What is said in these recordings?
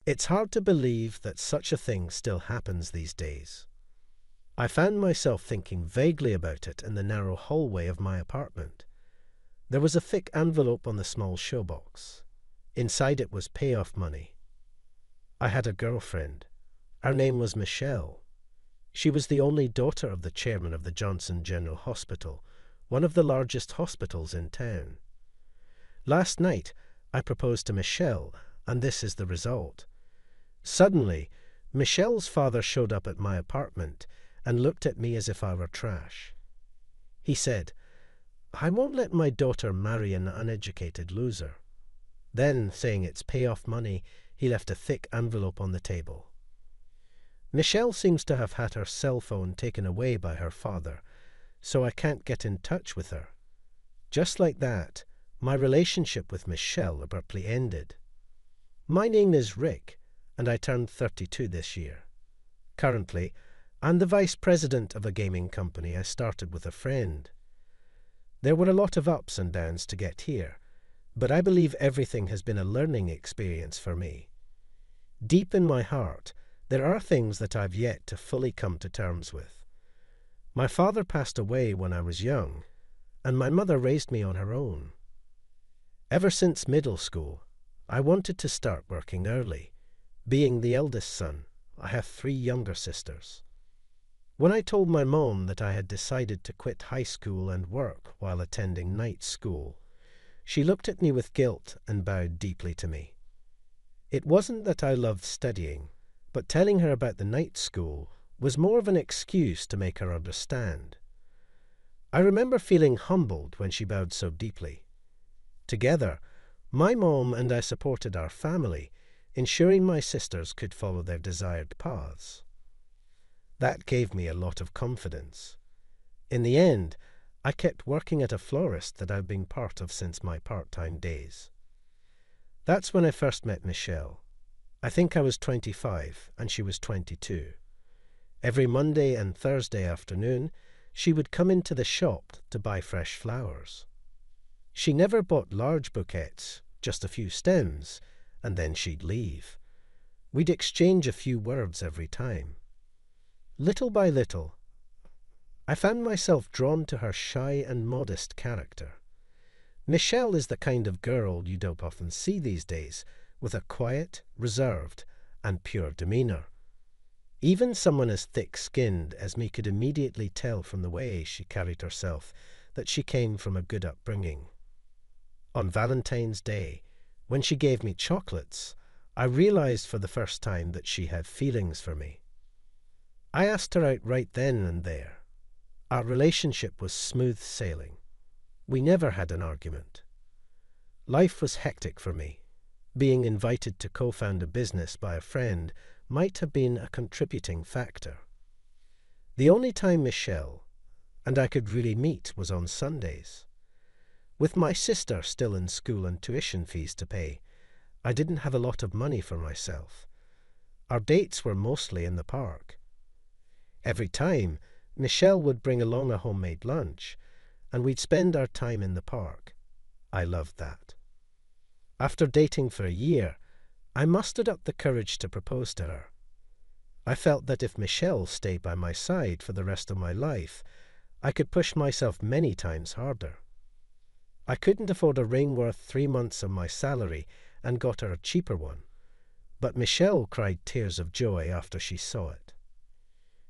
It's hard to believe that such a thing still happens these days. I found myself thinking vaguely about it in the narrow hallway of my apartment. There was a thick envelope on the small showbox. Inside it was payoff money. I had a girlfriend. Her name was Michelle. She was the only daughter of the chairman of the Johnson General Hospital, one of the largest hospitals in town. Last night, I proposed to Michelle, and this is the result. Suddenly, Michelle's father showed up at my apartment and looked at me as if I were trash. He said, "I won't let my daughter marry an uneducated loser." Then, saying it's payoff money, he left a thick envelope on the table. Michelle seems to have had her cell phone taken away by her father, so I can't get in touch with her. Just like that, my relationship with Michelle abruptly ended. My name is Rick, and I turned 32 this year. Currently, I'm the vice president of a gaming company I started with a friend. There were a lot of ups and downs to get here, but I believe everything has been a learning experience for me. Deep in my heart, there are things that I've yet to fully come to terms with. My father passed away when I was young, and my mother raised me on her own. Ever since middle school, I wanted to start working early. Being the eldest son, I have 3 younger sisters. When I told my mom that I had decided to quit high school and work while attending night school, she looked at me with guilt and bowed deeply to me. It wasn't that I loved studying, but telling her about the night school was more of an excuse to make her understand. I remember feeling humbled when she bowed so deeply. Together, my mom and I supported our family, ensuring my sisters could follow their desired paths. That gave me a lot of confidence. In the end, I kept working at a florist that I've been part of since my part-time days. That's when I first met Michelle. I think I was 25 and she was 22. Every Monday and Thursday afternoon, she would come into the shop to buy fresh flowers. She never bought large bouquets, just a few stems, and then she'd leave. We'd exchange a few words every time. Little by little, I found myself drawn to her shy and modest character. Michelle is the kind of girl you don't often see these days, with a quiet, reserved, and pure demeanor. Even someone as thick-skinned as me could immediately tell from the way she carried herself that she came from a good upbringing. On Valentine's Day, when she gave me chocolates, I realized for the first time that she had feelings for me. I asked her out right then and there. Our relationship was smooth sailing. We never had an argument. Life was hectic for me. Being invited to co-found a business by a friend might have been a contributing factor. The only time Michelle and I could really meet was on Sundays. With my sister still in school and tuition fees to pay, I didn't have a lot of money for myself. Our dates were mostly in the park. Every time, Michelle would bring along a homemade lunch, and we'd spend our time in the park. I loved that. After dating for a year, I mustered up the courage to propose to her. I felt that if Michelle stayed by my side for the rest of my life, I could push myself many times harder. I couldn't afford a ring worth 3 months of my salary and got her a cheaper one, but Michelle cried tears of joy after she saw it.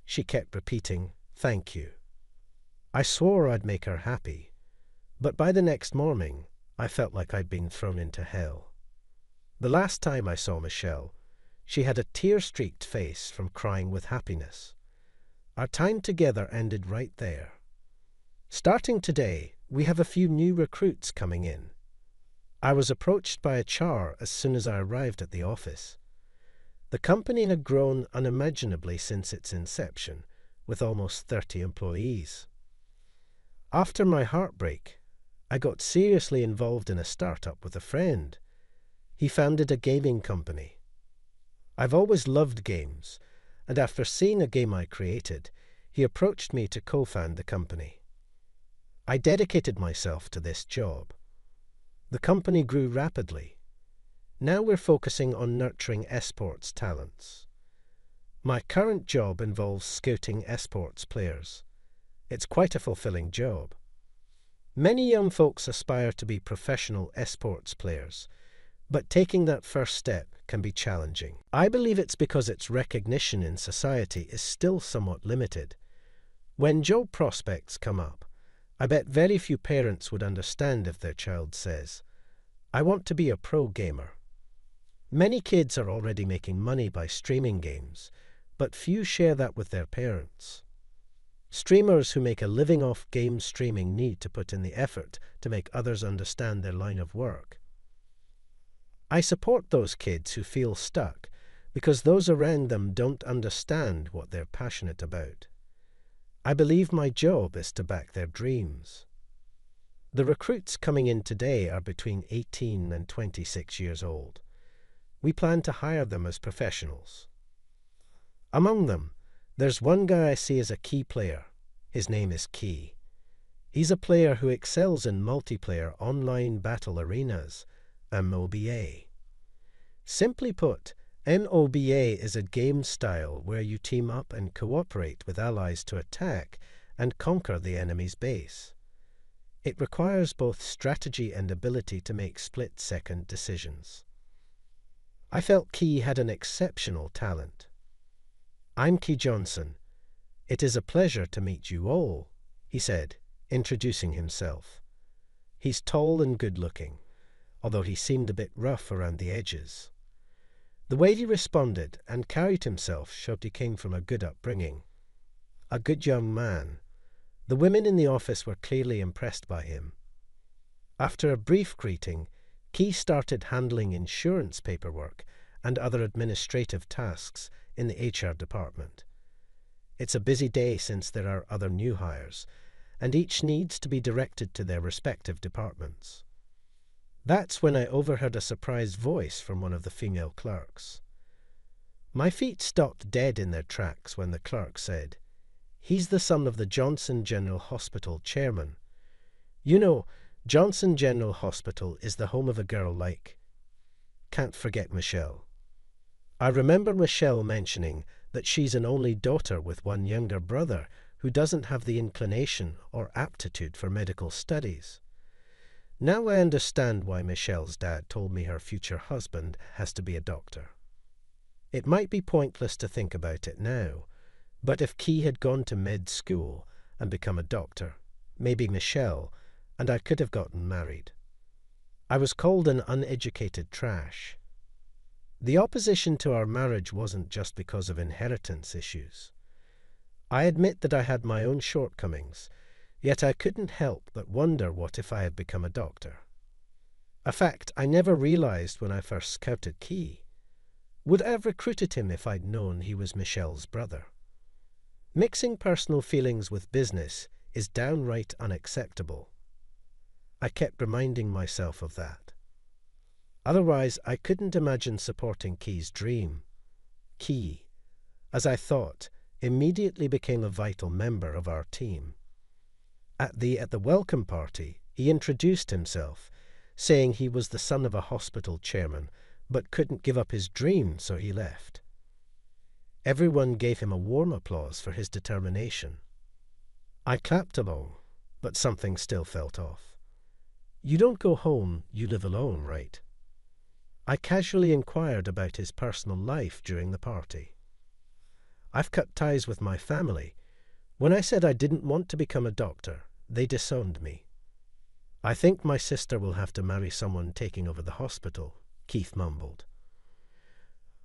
She kept repeating, "Thank you." I swore I'd make her happy, but by the next morning, I felt like I'd been thrown into hell. The last time I saw Michelle, she had a tear-streaked face from crying with happiness. Our time together ended right there. Starting today, we have a few new recruits coming in. I was approached by HR as soon as I arrived at the office. The company had grown unimaginably since its inception, with almost 30 employees. After my heartbreak, I got seriously involved in a startup with a friend. He founded a gaming company. I've always loved games, and after seeing a game I created, he approached me to co-found the company. I dedicated myself to this job. The company grew rapidly. Now we're focusing on nurturing esports talents. My current job involves scouting esports players. It's quite a fulfilling job. Many young folks aspire to be professional esports players, but taking that first step can be challenging. I believe it's because its recognition in society is still somewhat limited. When job prospects come up, I bet very few parents would understand if their child says, "I want to be a pro gamer." Many kids are already making money by streaming games, but few share that with their parents. Streamers who make a living off game streaming need to put in the effort to make others understand their line of work. I support those kids who feel stuck because those around them don't understand what they're passionate about. I believe my job is to back their dreams. The recruits coming in today are between 18 and 26 years old. We plan to hire them as professionals. Among them, there's one guy I see as a key player. His name is Key. He's a player who excels in multiplayer online battle arenas, MOBA. Simply put, MOBA is a game style where you team up and cooperate with allies to attack and conquer the enemy's base. It requires both strategy and ability to make split-second decisions. I felt Key had an exceptional talent. "I'm Key Johnson. It is a pleasure to meet you all," he said, introducing himself. He's tall and good-looking, although he seemed a bit rough around the edges. The way he responded and carried himself showed he came from a good upbringing. A good young man. The women in the office were clearly impressed by him. After a brief greeting, Key started handling insurance paperwork and other administrative tasks in the HR department. It's a busy day since there are other new hires, and each needs to be directed to their respective departments. That's when I overheard a surprised voice from one of the female clerks. My feet stopped dead in their tracks when the clerk said, "He's the son of the Johnson General Hospital chairman. You know, Johnson General Hospital is the home of a girl like... Can't forget Michelle." I remember Michelle mentioning that she's an only daughter with one younger brother who doesn't have the inclination or aptitude for medical studies. Now I understand why Michelle's dad told me her future husband has to be a doctor. It might be pointless to think about it now, but if Key had gone to med school and become a doctor, maybe Michelle, and I could have gotten married. I was called an uneducated trash. The opposition to our marriage wasn't just because of inheritance issues. I admit that I had my own shortcomings, yet I couldn't help but wonder what if I had become a doctor. A fact I never realized when I first scouted Key. Would I have recruited him if I'd known he was Michelle's brother? Mixing personal feelings with business is downright unacceptable. I kept reminding myself of that. Otherwise, I couldn't imagine supporting Key's dream. Key, as I thought, immediately became a vital member of our team. At the welcome party, he introduced himself, saying he was the son of a hospital chairman, but couldn't give up his dream, so he left. Everyone gave him a warm applause for his determination. I clapped along, but something still felt off. You don't go home, you live alone, right? I casually inquired about his personal life during the party. I've cut ties with my family. When I said I didn't want to become a doctor, they disowned me. I think my sister will have to marry someone taking over the hospital, Keith mumbled.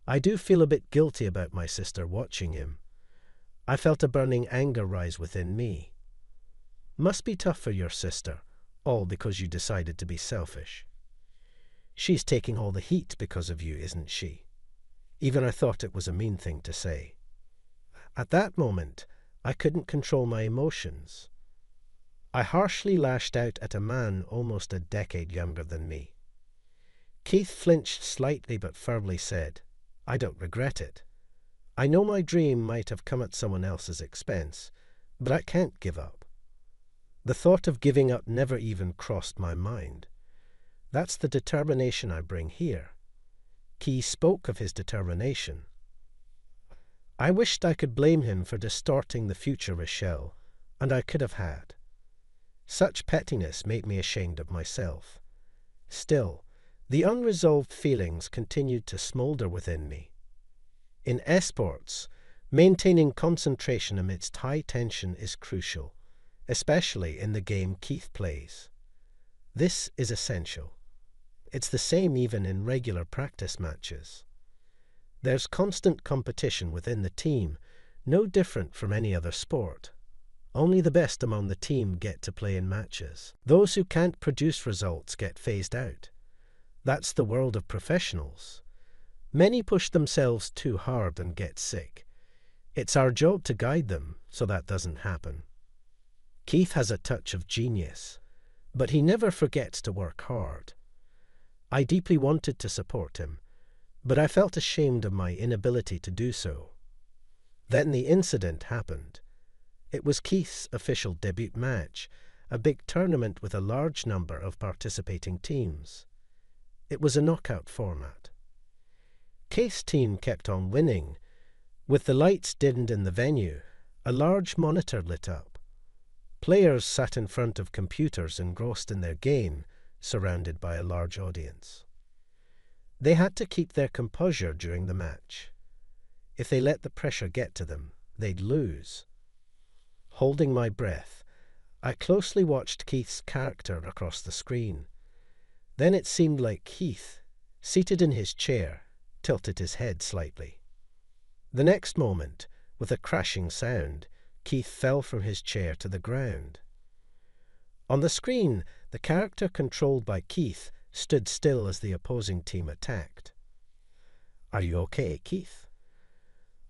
I do feel a bit guilty about my sister watching him. I felt a burning anger rise within me. Must be tough for your sister, all because you decided to be selfish. She's taking all the heat because of you, isn't she? Even I thought it was a mean thing to say. At that moment, I couldn't control my emotions. I harshly lashed out at a man almost a decade younger than me. Keith flinched slightly but firmly said, "I don't regret it. I know my dream might have come at someone else's expense, but I can't give up." The thought of giving up never even crossed my mind. That's the determination I bring here. Keith spoke of his determination. I wished I could blame him for distorting the future Rochelle, and I could have had. Such pettiness made me ashamed of myself. Still, the unresolved feelings continued to smoulder within me. In esports, maintaining concentration amidst high tension is crucial, especially in the game Keith plays. This is essential. It's the same even in regular practice matches. There's constant competition within the team, no different from any other sport. Only the best among the team get to play in matches. Those who can't produce results get phased out. That's the world of professionals. Many push themselves too hard and get sick. It's our job to guide them so that doesn't happen. Keith has a touch of genius, but he never forgets to work hard. I deeply wanted to support him, but I felt ashamed of my inability to do so. Then the incident happened. It was Keith's official debut match, a big tournament with a large number of participating teams. It was a knockout format. Keith's team kept on winning. With the lights dimmed in the venue, a large monitor lit up. Players sat in front of computers engrossed in their game, surrounded by a large audience. They had to keep their composure during the match. If they let the pressure get to them, they'd lose. Holding my breath, I closely watched Keith's character across the screen. Then it seemed like Keith, seated in his chair, tilted his head slightly. The next moment, with a crashing sound, Keith fell from his chair to the ground. On the screen, the character controlled by Keith stood still as the opposing team attacked. "Are you okay, Keith?"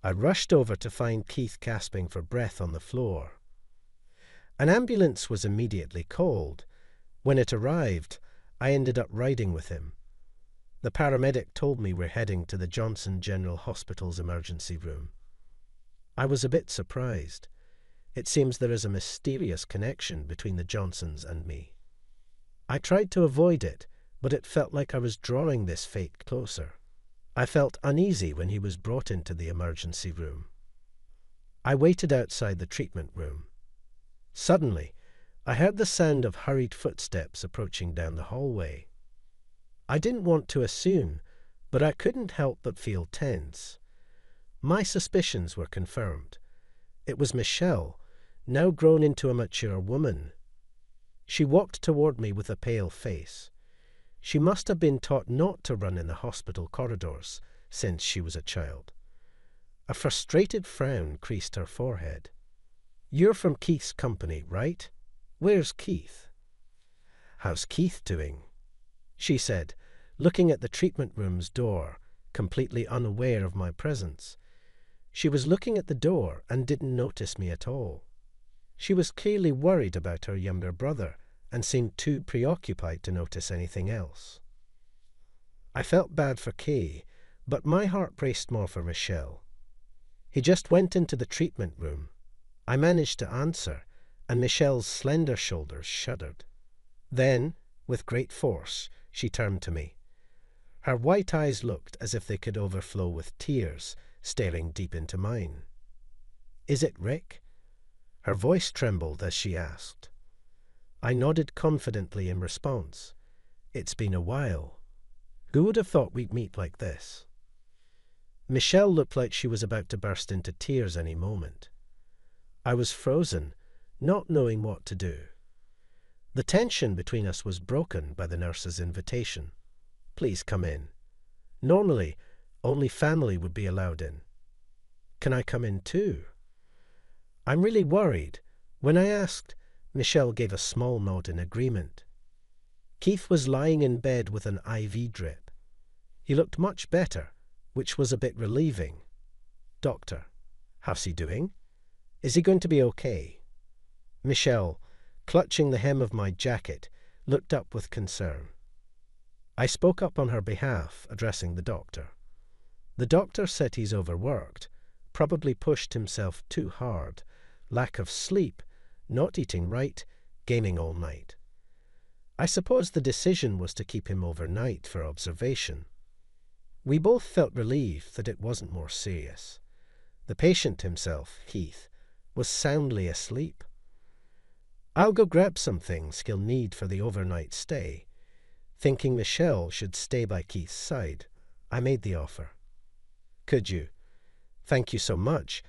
I rushed over to find Keith gasping for breath on the floor. An ambulance was immediately called. When it arrived, I ended up riding with him. The paramedic told me we're heading to the Johnson General Hospital's emergency room. I was a bit surprised. It seems there is a mysterious connection between the Johnsons and me. I tried to avoid it, but it felt like I was drawing this fate closer. I felt uneasy when he was brought into the emergency room. I waited outside the treatment room. Suddenly, I heard the sound of hurried footsteps approaching down the hallway. I didn't want to assume, but I couldn't help but feel tense. My suspicions were confirmed. It was Michelle, now grown into a mature woman. She walked toward me with a pale face. She must have been taught not to run in the hospital corridors since she was a child. A frustrated frown creased her forehead. "You're from Keith's company, right? Where's Keith?" "How's Keith doing?" she said, looking at the treatment room's door, completely unaware of my presence. She was looking at the door and didn't notice me at all. She was clearly worried about her younger brother and seemed too preoccupied to notice anything else. I felt bad for Kay, but my heart raced more for Rochelle. He just went into the treatment room. I managed to answer, and Michelle's slender shoulders shuddered. Then, with great force, she turned to me. Her white eyes looked as if they could overflow with tears, staring deep into mine. "Is it Rick?" Her voice trembled as she asked. I nodded confidently in response. "It's been a while. Who would have thought we'd meet like this?" Michelle looked like she was about to burst into tears any moment. I was frozen, not knowing what to do. The tension between us was broken by the nurse's invitation. "Please come in." Normally, only family would be allowed in. "Can I come in too?" "I'm really worried." When I asked, Michelle gave a small nod in agreement. Keith was lying in bed with an IV drip. He looked much better, which was a bit relieving. "Doctor, how's he doing? Is he going to be okay?" Michelle, clutching the hem of my jacket, looked up with concern. I spoke up on her behalf, addressing the doctor. The doctor said he's overworked, probably pushed himself too hard, lack of sleep, not eating right, gaming all night. I suppose the decision was to keep him overnight for observation. We both felt relieved that it wasn't more serious. The patient himself, Keith, was soundly asleep. "I'll go grab some things he'll need for the overnight stay." Thinking Michelle should stay by Keith's side, I made the offer. "Could you? Thank you so much."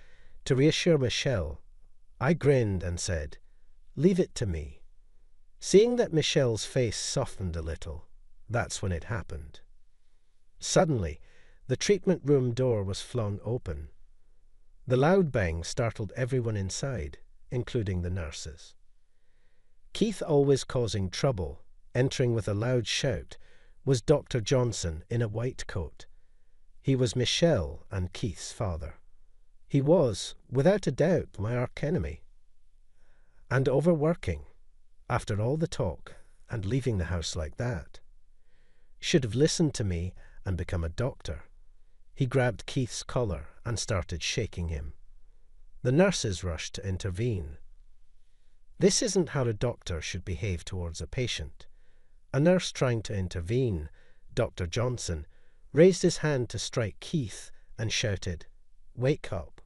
To reassure Michelle, I grinned and said, "Leave it to me." Seeing that Michelle's face softened a little, that's when it happened. Suddenly, the treatment room door was flung open. The loud bang startled everyone inside, including the nurses. Keith, always causing trouble, entering with a loud shout, was Dr. Johnson in a white coat. He was Michelle and Keith's father. He was, without a doubt, my archenemy. And overworking, after all the talk and leaving the house like that. Should have listened to me and become a doctor. He grabbed Keith's collar and started shaking him. The nurses rushed to intervene. This isn't how a doctor should behave towards a patient. A nurse trying to intervene, Dr. Johnson, raised his hand to strike Keith and shouted, "Wake up."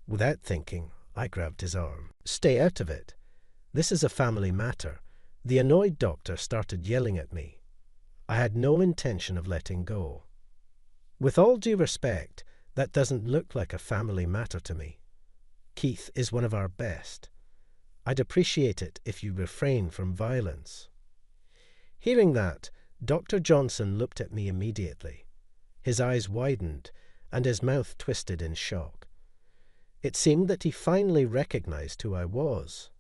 Without thinking, I grabbed his arm. "Stay out of it. This is a family matter." The annoyed doctor started yelling at me. I had no intention of letting go. With all due respect, that doesn't look like a family matter to me. Keith is one of our best. I'd appreciate it if you refrain from violence. Hearing that, Dr. Johnson looked at me immediately. His eyes widened, and his mouth twisted in shock. It seemed that he finally recognized who I was.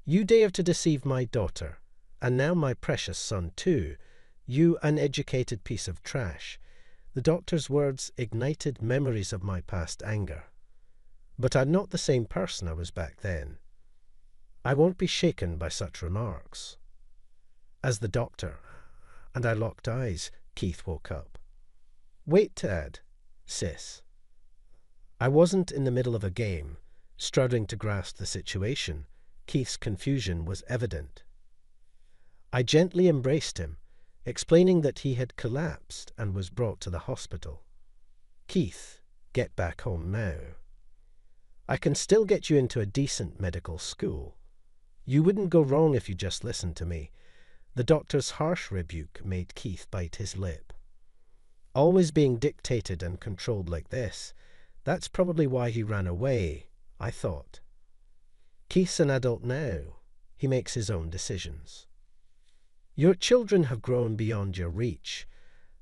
"You dare to deceive my daughter, and now my precious son too, you uneducated piece of trash." The doctor's words ignited memories of my past anger. But I'm not the same person I was back then. I won't be shaken by such remarks. As the doctor and I locked eyes, Keith woke up. "Wait, Dad, sis." I wasn't in the middle of a game, struggling to grasp the situation. Keith's confusion was evident. I gently embraced him, explaining that he had collapsed and was brought to the hospital. "Keith, get back home now. I can still get you into a decent medical school. You wouldn't go wrong if you just listened to me." The doctor's harsh rebuke made Keith bite his lip. Always being dictated and controlled like this, that's probably why he ran away, I thought. Keith's an adult now. He makes his own decisions. Your children have grown beyond your reach.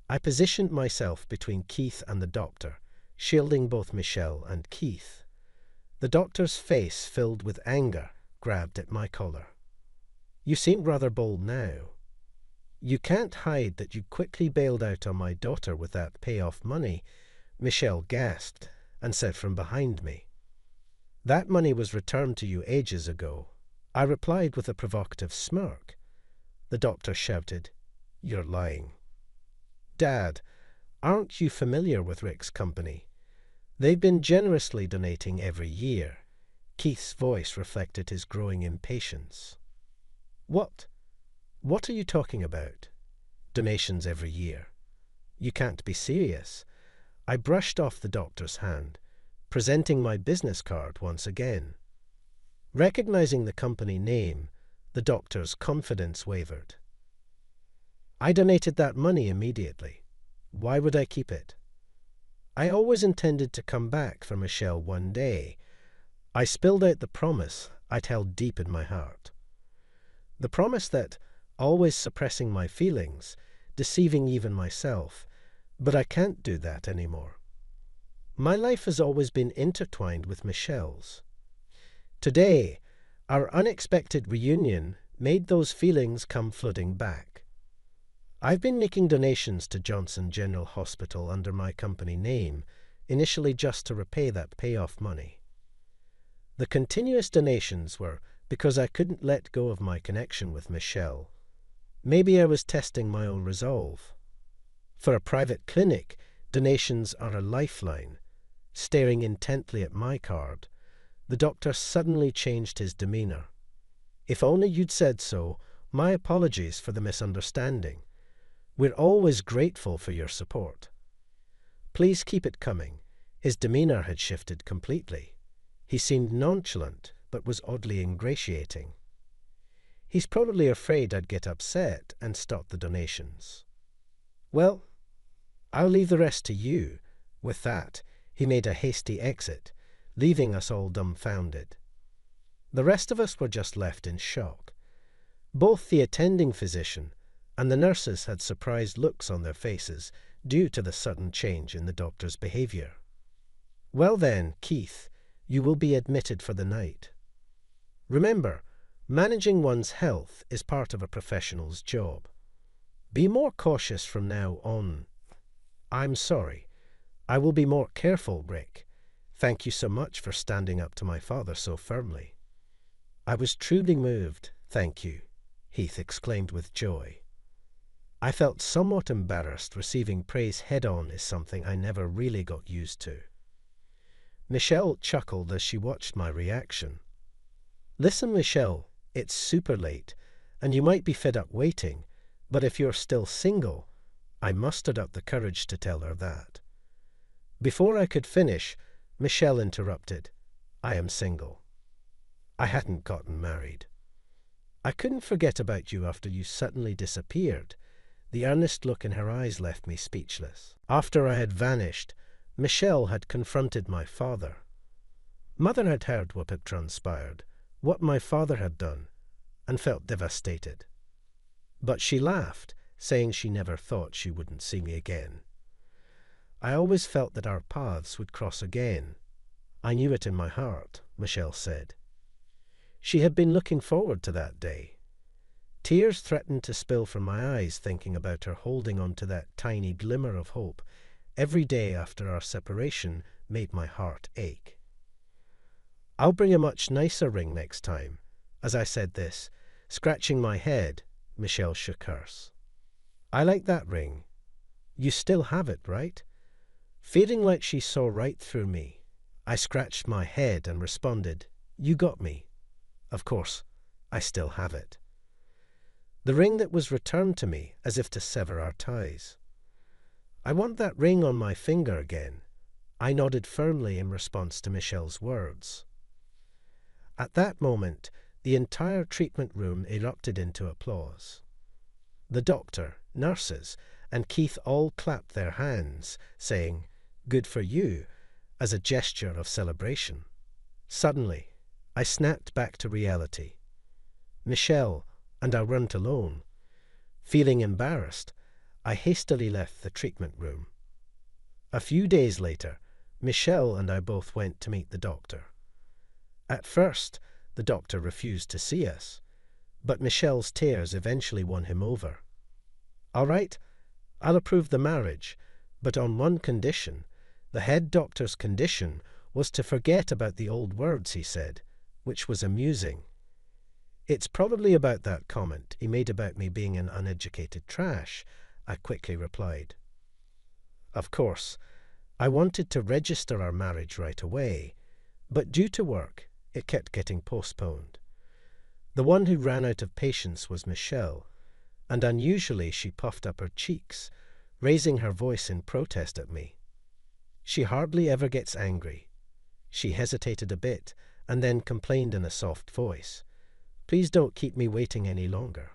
I positioned myself between Keith and the doctor, shielding both Michelle and Keith. The doctor's face, filled with anger, grabbed at my collar. "You seem rather bold now. You can't hide that you quickly bailed out on my daughter with that payoff money," Michelle gasped and said from behind me. "That money was returned to you ages ago." I replied with a provocative smirk. The doctor shouted, "You're lying." "Dad, aren't you familiar with Rick's company? They've been generously donating every year." Keith's voice reflected his growing impatience. What are you talking about? Donations every year? You can't be serious." I brushed off the doctor's hand, presenting my business card once again. Recognizing the company name, the doctor's confidence wavered. "I donated that money immediately. Why would I keep it? I always intended to come back for Michelle one day." I spilled out the promise I'd held deep in my heart. The promise that, always suppressing my feelings, deceiving even myself, but I can't do that anymore. My life has always been intertwined with Michelle's. Today, our unexpected reunion made those feelings come flooding back. I've been making donations to Johnson General Hospital under my company name, initially just to repay that payoff money. The continuous donations were because I couldn't let go of my connection with Michelle. Maybe I was testing my own resolve. For a private clinic, donations are a lifeline. Staring intently at my card, the doctor suddenly changed his demeanor. "If only you'd said so. My apologies for the misunderstanding. We're always grateful for your support." Please keep it coming. His demeanor had shifted completely. He seemed nonchalant, but was oddly ingratiating. He's probably afraid I'd get upset and stop the donations. Well, I'll leave the rest to you. With that, he made a hasty exit, leaving us all dumbfounded. The rest of us were just left in shock. Both the attending physician and the nurses had surprised looks on their faces due to the sudden change in the doctor's behavior. Well then, Keith, you will be admitted for the night. Remember, managing one's health is part of a professional's job. Be more cautious from now on. I'm sorry. I will be more careful, Rick. Thank you so much for standing up to my father so firmly. I was truly moved, thank you, Heath exclaimed with joy. I felt somewhat embarrassed. Receiving praise head-on is something I never really got used to. Michelle chuckled as she watched my reaction. Listen, Michelle, it's super late, and you might be fed up waiting, but if you're still single, I mustered up the courage to tell her that. Before I could finish, Michelle interrupted. I am single. I hadn't gotten married. I couldn't forget about you after you suddenly disappeared. The earnest look in her eyes left me speechless. After I had vanished, Michelle had confronted my father. Mother had heard what had transpired, what my father had done, and felt devastated. But she laughed, saying she never thought she wouldn't see me again. I always felt that our paths would cross again. I knew it in my heart, Michelle said. She had been looking forward to that day. Tears threatened to spill from my eyes thinking about her holding on to that tiny glimmer of hope. Every day after our separation made my heart ache. I'll bring a much nicer ring next time. As I said this, scratching my head, Michelle shook hers. I like that ring. You still have it, right? Feeling like she saw right through me, I scratched my head and responded, You got me. Of course, I still have it. The ring that was returned to me as if to sever our ties. I want that ring on my finger again. I nodded firmly in response to Michelle's words. At that moment, the entire treatment room erupted into applause. The doctor, nurses, and Keith all clapped their hands, saying, Good for you, as a gesture of celebration. Suddenly, I snapped back to reality. Michelle and I weren't alone. Feeling embarrassed, I hastily left the treatment room. A few days later, Michelle and I both went to meet the doctor. At first, the doctor refused to see us, but Michelle's tears eventually won him over. All right, I'll approve the marriage, but on one condition. The head doctor's condition was to forget about the old words he said, which was amusing. It's probably about that comment he made about me being an uneducated trash, I quickly replied. Of course, I wanted to register our marriage right away, but due to work, it kept getting postponed. The one who ran out of patience was Michelle, and unusually she puffed up her cheeks, raising her voice in protest at me. She hardly ever gets angry. She hesitated a bit, and then complained in a soft voice, Please don't keep me waiting any longer.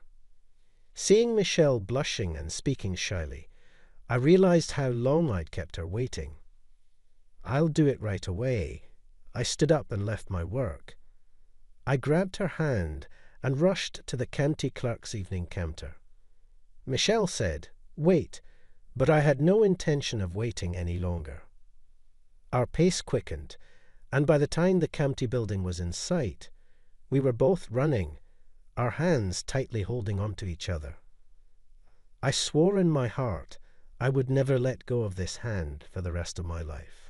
Seeing Michelle blushing and speaking shyly, I realized how long I'd kept her waiting. I'll do it right away. I stood up and left my work. I grabbed her hand and rushed to the county clerk's evening counter. Michelle said, Wait, but I had no intention of waiting any longer. Our pace quickened, and by the time the county building was in sight, we were both running, our hands tightly holding onto each other. I swore in my heart I would never let go of this hand for the rest of my life.